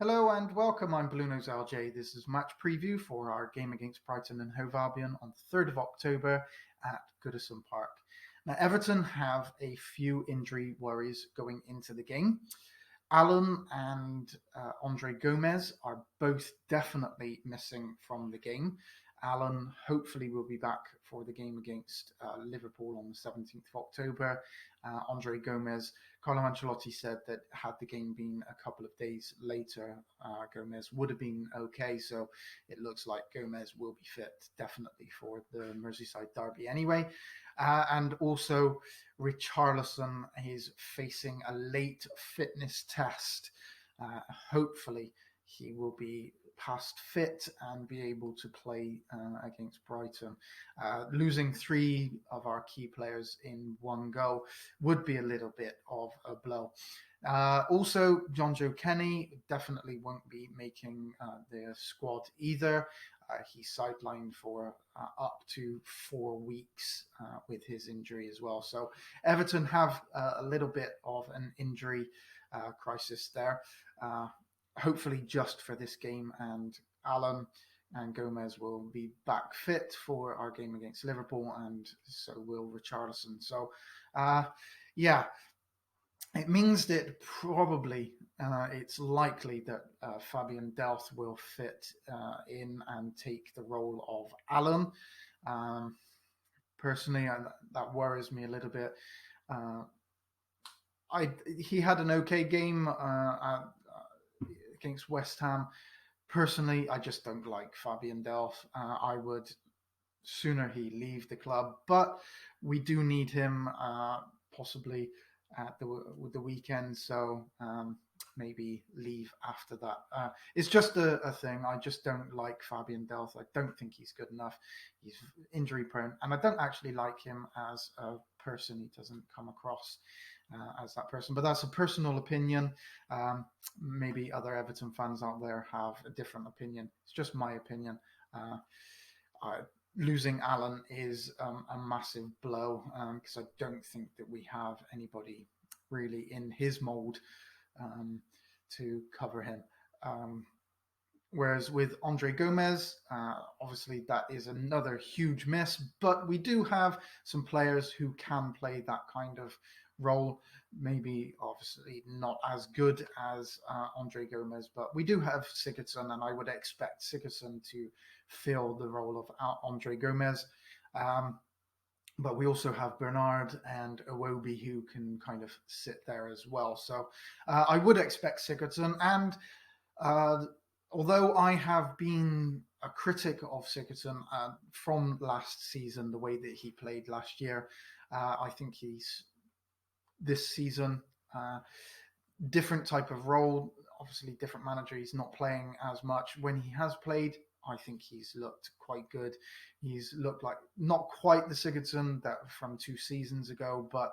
Hello and welcome. I'm BluenoseLJ. This is match preview for our game against Brighton and Hove Albion on the 3rd of October at Goodison Park. Now, Everton have a few injury worries going into the game. Alan and Andre Gomez are both definitely missing from the game. Alan hopefully will be back for the game against Liverpool on the 17th of October. Andre Gomez, Carlo Ancelotti said that had the game been a couple of days later, Gomez would have been okay. So it looks like Gomez will be fit definitely for the Merseyside derby anyway. And also, Richarlison is facing a late fitness test. Hopefully, he will be past fit and be able to play against Brighton. Losing three of our key players in one go would be a little bit of a blow. Also, John Joe Kenny definitely won't be making the squad either. He's sidelined for up to 4 weeks with his injury as well. So Everton have a little bit of an injury crisis there. Hopefully just for this game, and Alan and Gomez will be back fit for our game against Liverpool, and so will Richarlison. So, yeah, it means that probably it's likely that Fabian Delph will fit in and take the role of Alan. Um, Personally, that worries me a little bit. Uh, he had an okay game against West Ham. Personally, I just don't like Fabian Delph. I would sooner he leave the club, but we do need him possibly at the weekend. So maybe leave after that. It's just a thing. I just don't like Fabian Delph. I don't think he's good enough. He's injury prone, and I don't actually like him as a person. He doesn't come across as that person, but that's a personal opinion. Maybe other Everton fans out there have a different opinion. It's just my opinion. I, Losing Alan is a massive blow because I don't think that we have anybody really in his mould to cover him. Whereas with Andre Gomez, obviously that is another huge miss, but we do have some players who can play that kind of role. Maybe obviously not as good as Andre Gomez, but we do have Sigurdsson, and I would expect Sigurdsson to fill the role of Andre Gomez. But we also have Bernard and Iwobi who can kind of sit there as well. So I would expect Sigurdsson. And although I have been a critic of Sigurdsson from last season, the way that he played last year, I think he's this season different type of role. Obviously, different manager. He's not playing as much. When he has played, I think he's looked quite good. He's looked like not quite the Sigurdsson that from 2 seasons ago, but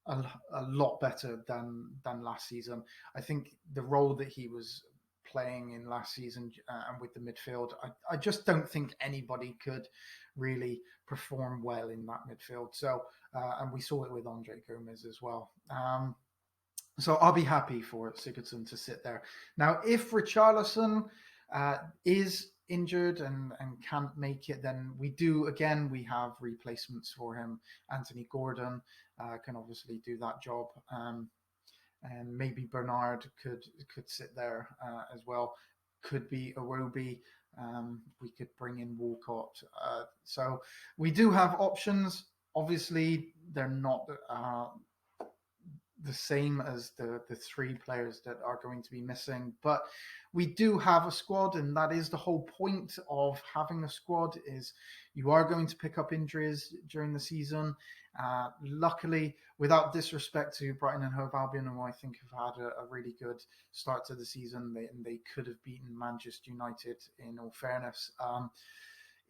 a lot better than last season. I think the role that he was playing in last season and with the midfield, I just don't think anybody could really perform well in that midfield. So, and we saw it with Andre Gomez as well. So I'll be happy for Sigurdsson to sit there. Now, if Richarlison is injured and can't make it, then we have replacements for him. Anthony Gordon can obviously do that job. And maybe Bernard could sit there as well. Could be Iwobi. We could bring in Walcott. So we do have options. Obviously, they're not the same as the three players that are going to be missing, but we do have a squad, and that is the whole point of having a squad. Is you are going to pick up injuries during the season. Luckily, without disrespect to Brighton and Hove Albion, who I think have had a really good start to the season, they could have beaten Manchester United. In all fairness,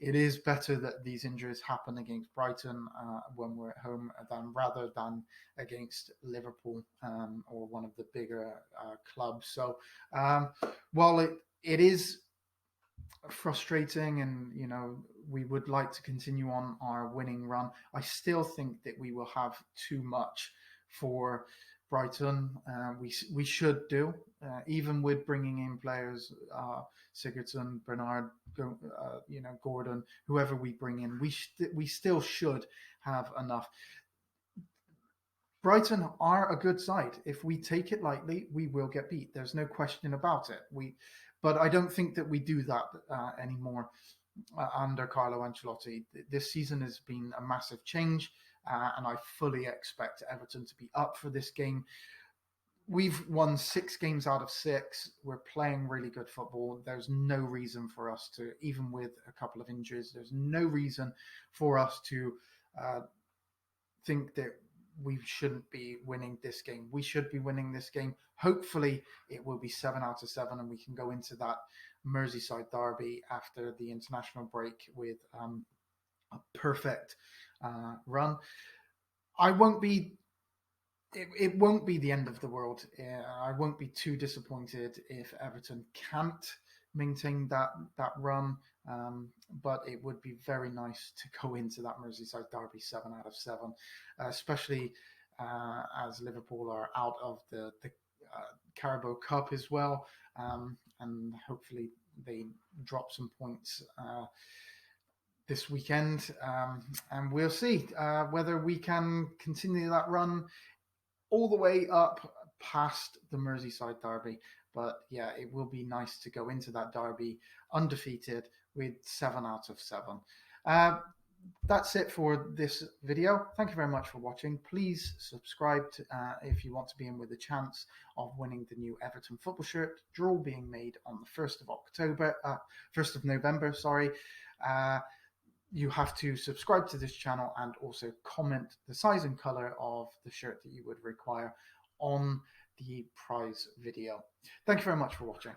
it is better that these injuries happen against Brighton when we're at home rather than against Liverpool or one of the bigger clubs. So while it is frustrating, and we would like to continue on our winning run, I still think that we will have too much for Brighton. We should do, even with bringing in players, Sigurdsson, Bernard, Gordon, whoever we bring in, we still should have enough. Brighton are a good side. If we take it lightly, we will get beat. There's no question about it. But I don't think that we do that anymore under Carlo Ancelotti. This season has been a massive change, and I fully expect Everton to be up for this game. We've won 6 games out of 6. We're playing really good football. There's no reason for us to, even with a couple of injuries, there's no reason for us to think that we shouldn't be winning this game. We should be winning this game. Hopefully, it will be 7 out of 7, and we can go into that Merseyside derby after the international break with a perfect run. It won't be the end of the world. I won't be too disappointed if Everton can't maintain that run, but it would be very nice to go into that Merseyside derby 7 out of 7, especially as Liverpool are out of the Carabao Cup as well, and hopefully they drop some points this weekend, and we'll see whether we can continue that run all the way up past the Merseyside derby. But yeah, it will be nice to go into that derby undefeated with 7 out of 7. That's it for this video. Thank you very much for watching. Please subscribe if you want to be in with a chance of winning the new Everton football shirt. Draw being made on the 1st of November. Sorry. You have to subscribe to this channel and also comment the size and color of the shirt that you would require on the prize video. Thank you very much for watching.